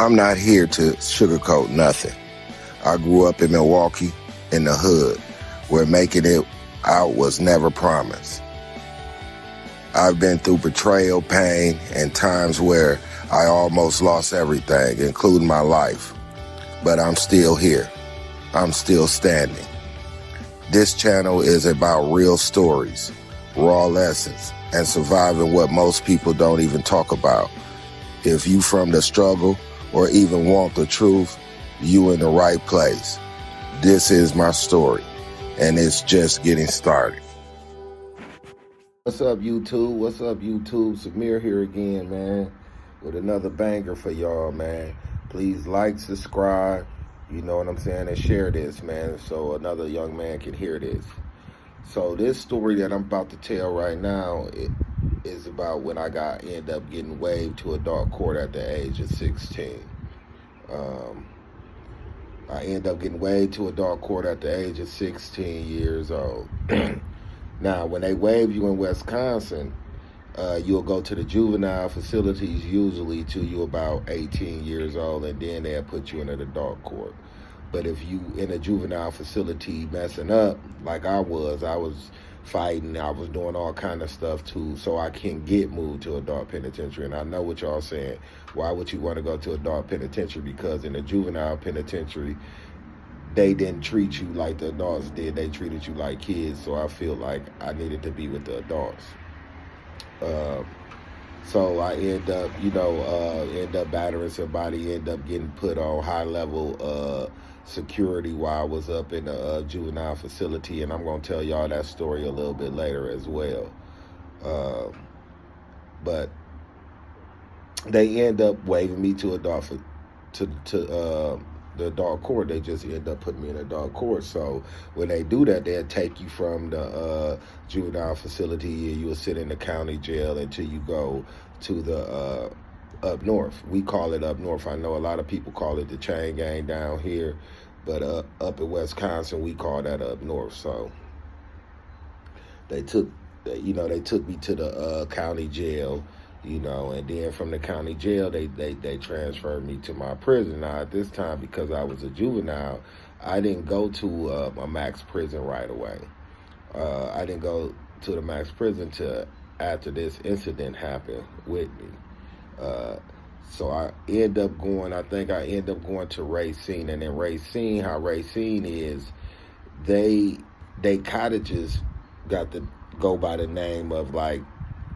I'm not here to sugarcoat nothing. I grew up in Milwaukee, in the hood, where making it out was never promised. I've been through betrayal, pain, and times where I almost lost everything, including my life. But I'm still here. I'm still standing. This channel is about real stories, raw lessons, and surviving what most people don't even talk about. If you from the struggle or even want the truth, you in the right place. This is my story, and it's just getting started. What's up, YouTube? What's up, YouTube? Samir here again, man, with another banger for y'all, man. Please like, subscribe, you know what I'm saying, and share this, man, so another young man can hear this. So this story that I'm about to tell right now is about when I ended up getting waived to adult court at the age of 16. I ended up getting waived to adult court at the age of 16 years old. Now, when they waive you in Wisconsin, you'll go to the juvenile facilities usually till you about 18 years old, and then they'll put you in an adult court. But if you in a juvenile facility messing up, like I was fighting, I was doing all kind of stuff too, so I can get moved to adult penitentiary. And I know what y'all saying. Why would you want to go to adult penitentiary? Because in the juvenile penitentiary, they didn't treat you like the adults did. They treated you like kids. So I feel like I needed to be with the adults. So I end up battering somebody, end up getting put on high level security while I was up in the juvenile facility, and I'm gonna tell y'all that story a little bit later as well. But they end up waiving me to the adult court. They just end up putting me in adult court. So when they do that, they'll take you from the juvenile facility, and you'll sit in the county jail until you go to the up north. We call it up north. I know a lot of people call it the chain gang down here, but up in Wisconsin, we call that up north. So they took me to the county jail, and then from the county jail, they transferred me to my prison. Now, at this time, because I was a juvenile, I didn't go to a max prison right away. I didn't go to the max prison till after this incident happened with me. So I end up going to Racine, and in Racine, how Racine is, they cottages got to go by the name of like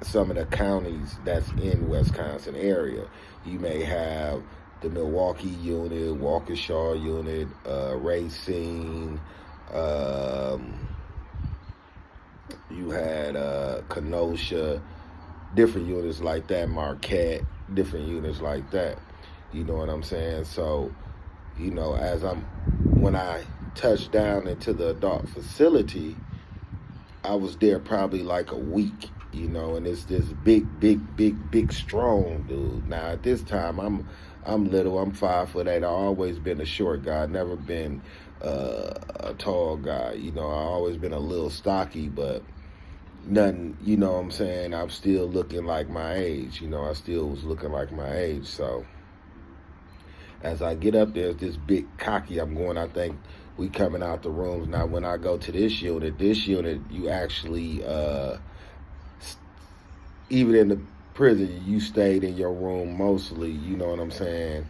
some of the counties that's in Wisconsin area. You may have the Milwaukee unit, Waukesha unit, Racine, you had Kenosha, different units like that, Marquette, different units like that. You know what I'm saying? So, when I touched down into the adult facility, I was there probably like a week, and it's this big, strong dude. Now at this time, I'm little, I'm 5'8". I've always been a short guy, never been a tall guy. I've always been a little stocky, but nothing, what I'm saying? I'm still looking like my age, I still was looking like my age. So as I get up there, this big cocky, I think we coming out the rooms. Now, when I go to this unit, you actually, even in the prison, you stayed in your room mostly, you know what I'm saying,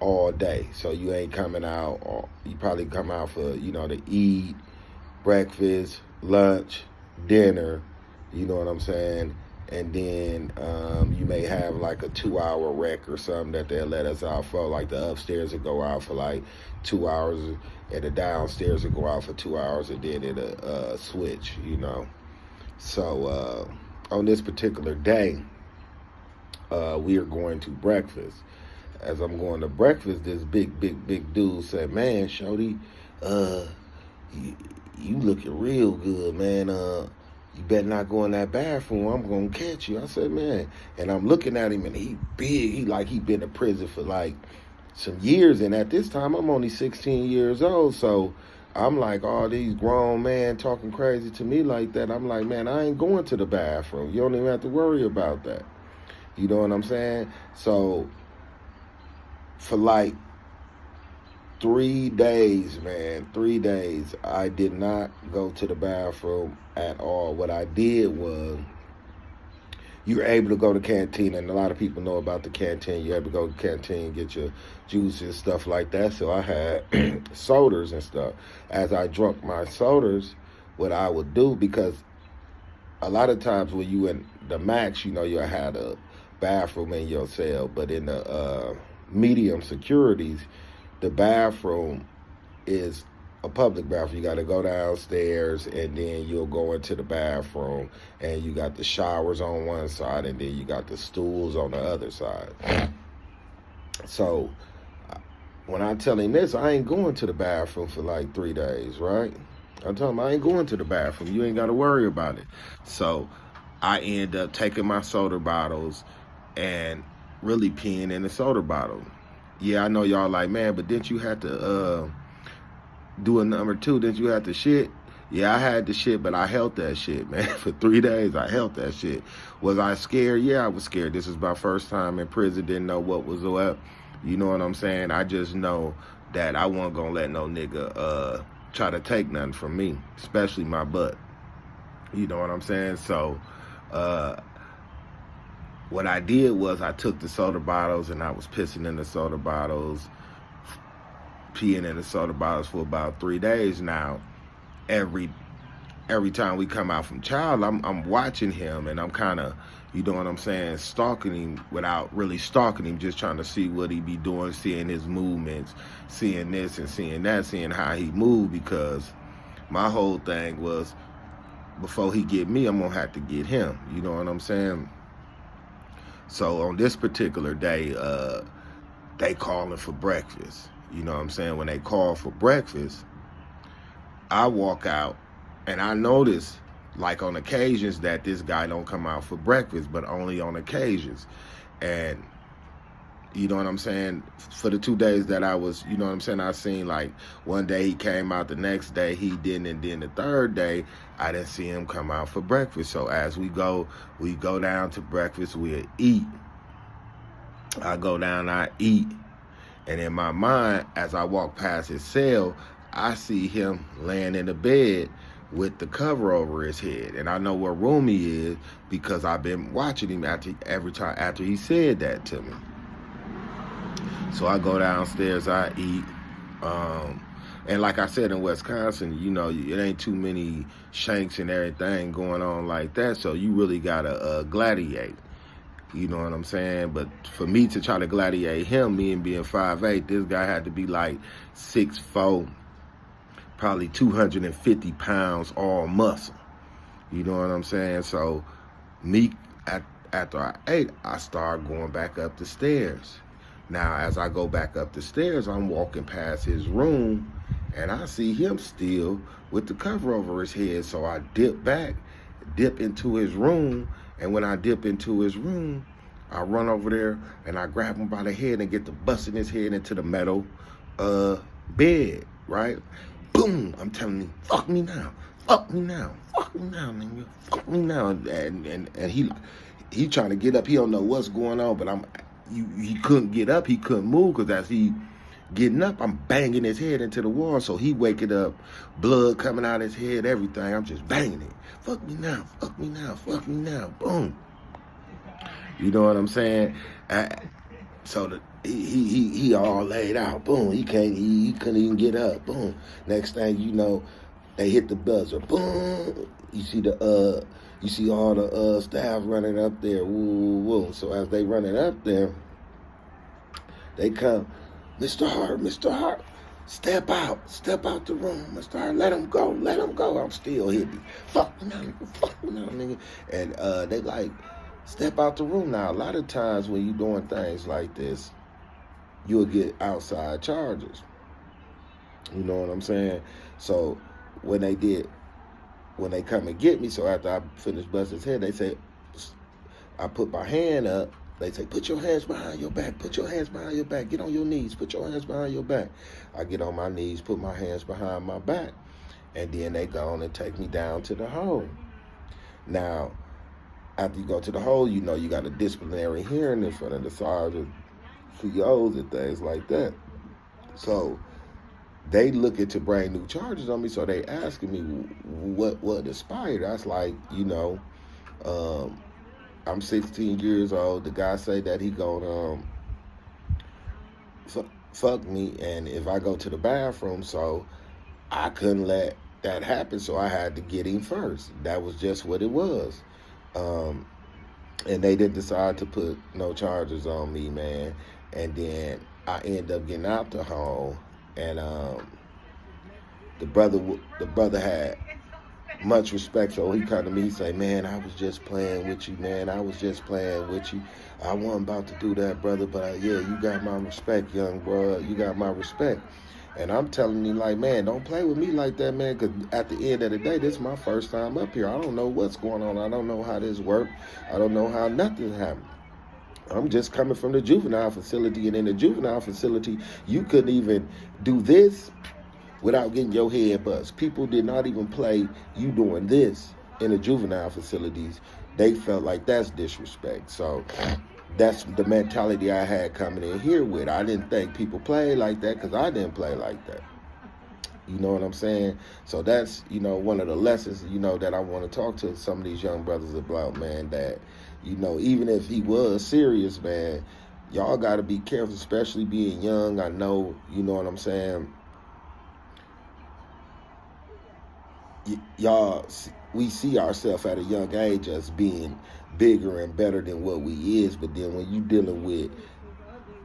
all day. So you ain't coming out, or you probably come out for, to eat, breakfast, lunch, dinner, you know what I'm saying? And then you may have like a 2-hour rec or something that they'll let us out for. Like the upstairs will go out for like 2 hours, and the downstairs will go out for 2 hours, and then it'll switch, So on this particular day, we are going to breakfast. As I'm going to breakfast, this big dude said, "Man, Shorty, you looking real good, man. You better not go in that bathroom. I'm going to catch you." I said, "Man." And I'm looking at him, and he big. He been in prison for like some years. And at this time, I'm only 16 years old. So I'm like, all these grown men talking crazy to me like that. I'm like, man, I ain't going to the bathroom. You don't even have to worry about that. You know what I'm saying? So for like 3 days, man, 3 days, I did not go to the bathroom at all. What I did was, you're able to go to the canteen, and a lot of people know about the canteen. You're able to go to the canteen, get your juices, stuff like that. So I had sodas and stuff. As I drunk my sodas, what I would do, because a lot of times when you in the max, you had a bathroom in your cell, but in the medium securities, the bathroom is a public bathroom. You got to go downstairs, and then you'll go into the bathroom, and you got the showers on one side, and then you got the stools on the other side. So when I tell him this, I ain't going to the bathroom for like 3 days, right? I tell him I ain't going to the bathroom. You ain't got to worry about it. So I end up taking my soda bottles and really peeing in the soda bottle. Yeah, I know y'all like, man, but didn't you have to do a number 2? Didn't you have to shit? Yeah, I had the shit, but I held that shit, man. For 3 days, I held that shit. Was I scared? Yeah, I was scared. This is my first time in prison. Didn't know what was up. You know what I'm saying? I just know that I wasn't gonna let no nigga try to take nothing from me, especially my butt. You know what I'm saying? So what I did was I took the soda bottles, and I was pissing in the soda bottles, peeing in the soda bottles for about 3 days now. Every time we come out from child, I'm watching him, and I'm kind of, you know what I'm saying, stalking him without really stalking him, just trying to see what he be doing, seeing his movements, seeing this and seeing that, seeing how he moved, because my whole thing was, before he get me, I'm gonna have to get him. You know what I'm saying? So on this particular day, they calling for breakfast. You know what I'm saying? When they call for breakfast, I walk out, and I notice, like on occasions, that this guy don't come out for breakfast, but only on occasions. And you know what I'm saying? For the 2 days that I was, you know what I'm saying, I seen like one day he came out, the next day he didn't, and then the third day I didn't see him come out for breakfast. So as we go down to breakfast, we'll eat. I go down, I eat. And in my mind, as I walk past his cell, I see him laying in the bed with the cover over his head. And I know what room he is because I've been watching him every time after he said that to me. So I go downstairs, I eat. And like I said, in Wisconsin, it ain't too many shanks and everything going on like that. So you really got to gladiate. You know what I'm saying? But for me to try to gladiate him, me and being 5'8", this guy had to be like 6'4", probably 250 pounds, all muscle. You know what I'm saying? So me, after I ate, I started going back up the stairs. Now, as I go back up the stairs, I'm walking past his room, and I see him still with the cover over his head. So I dip into his room, and when I dip into his room, I run over there, and I grab him by the head and get to busting his head into the metal bed, right? Boom! I'm telling him, fuck me now, fuck me now, fuck me now, nigga, fuck me now. And he trying to get up. He don't know what's going on, but he couldn't get up. He couldn't move, because as he getting up, I'm banging his head into the wall. So he waking up, blood coming out his head, everything. I'm just banging it. Fuck me now, fuck me now, fuck me now. Boom. You know what I'm saying? So he all laid out. Boom. He couldn't even get up. Boom. Next thing you know, they hit the buzzer. Boom. You see all the staff running up there. Woo, woo. So as they running up there, they come, Mr. Hart, step out the room, Mr. Hart, let him go. I'm still hitting. Fuck me now, nigga. And they like, step out the room. Now, a lot of times when you doing things like this, you'll get outside charges. You know what I'm saying? So when they come and get me, so after I finish busting his head, they say, I put my hand up. They say, put your hands behind your back. Put your hands behind your back. Get on your knees. Put your hands behind your back. I get on my knees, put my hands behind my back. And then they go on and take me down to the hole. Now, after you go to the hole, you got a disciplinary hearing in front of the sergeant. COs and things like that. So they looking to bring new charges on me. So they asking me what inspired. I was like, um, I'm 16 years old. The guy say that he gonna fuck me, and if I go to the bathroom, so I couldn't let that happen. So I had to get him first. That was just what it was. Um, and they didn't decide to put no charges on me, man. And then I ended up getting out the hole, and the brother had much respect. So he come to me, he say, "Man, I was just playing with you, man. I was just playing with you. I wasn't about to do that, brother, but yeah, you got my respect, young bro. You got my respect." And I'm telling him, like, man, don't play with me like that, man, because at the end of the day, this is my first time up here. I don't know what's going on. I don't know how this works. I don't know how nothing happened. I'm just coming from the juvenile facility, and in the juvenile facility, you couldn't even do this without getting your head buzzed. People did not even play you doing this in the juvenile facilities. They felt like that's disrespect. So that's the mentality I had coming in here with. I didn't think people played like that because I didn't play like that. You know what I'm saying? So that's, one of the lessons, that I want to talk to some of these young brothers about, man, that, even if he was serious, man, y'all got to be careful, especially being young. I know, you know what I'm saying? Y'all, we see ourselves at a young age as being bigger and better than what we is, but then when you dealing with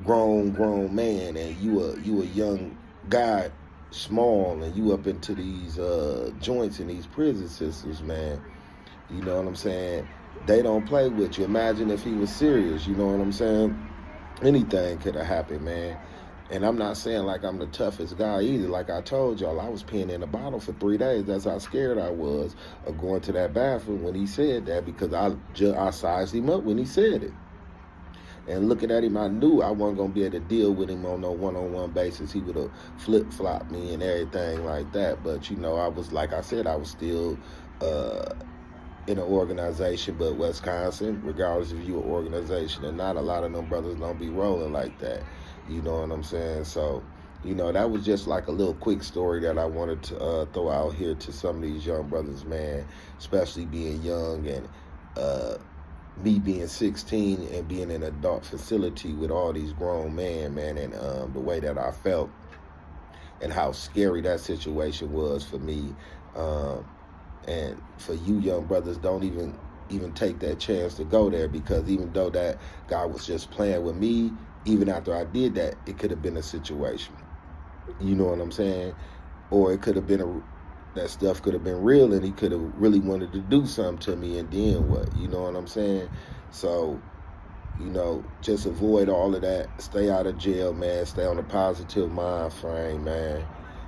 grown man, and you a young guy, small, and you up into these joints in these prison systems, man, you know what I'm saying? They don't play with you. Imagine if he was serious, you know what I'm saying? Anything could have happened, man. And I'm not saying like I'm the toughest guy either. Like I told y'all, I was peeing in a bottle for 3 days. That's how scared I was of going to that bathroom when he said that, because I sized him up when he said it. And looking at him, I knew I wasn't going to be able to deal with him on no one-on-one basis. He would have flip-flopped me and everything like that. But, I was, like I said, I was still in an organization. But Wisconsin, regardless if you're an organization or not, a lot of them brothers don't be rolling like that. You know what I'm saying? So, that was just like a little quick story that I wanted to throw out here to some of these young brothers, man, especially being young, and me being 16 and being in an adult facility with all these grown men, man, and the way that I felt and how scary that situation was for me. And for you young brothers, don't even take that chance to go there, because even though that guy was just playing with me, even after I did that, it could have been a situation. You know what I'm saying? Or it could have been that stuff could have been real, and he could have really wanted to do something to me, and then what? You know what I'm saying? So, just avoid all of that. Stay out of jail, man. Stay on a positive mind frame, man.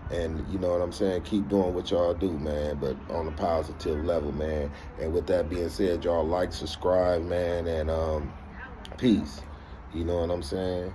And you know what I'm saying? Keep doing what y'all do, man, but on a positive level, man. And with that being said, y'all like, subscribe, man, and peace. You know what I'm saying?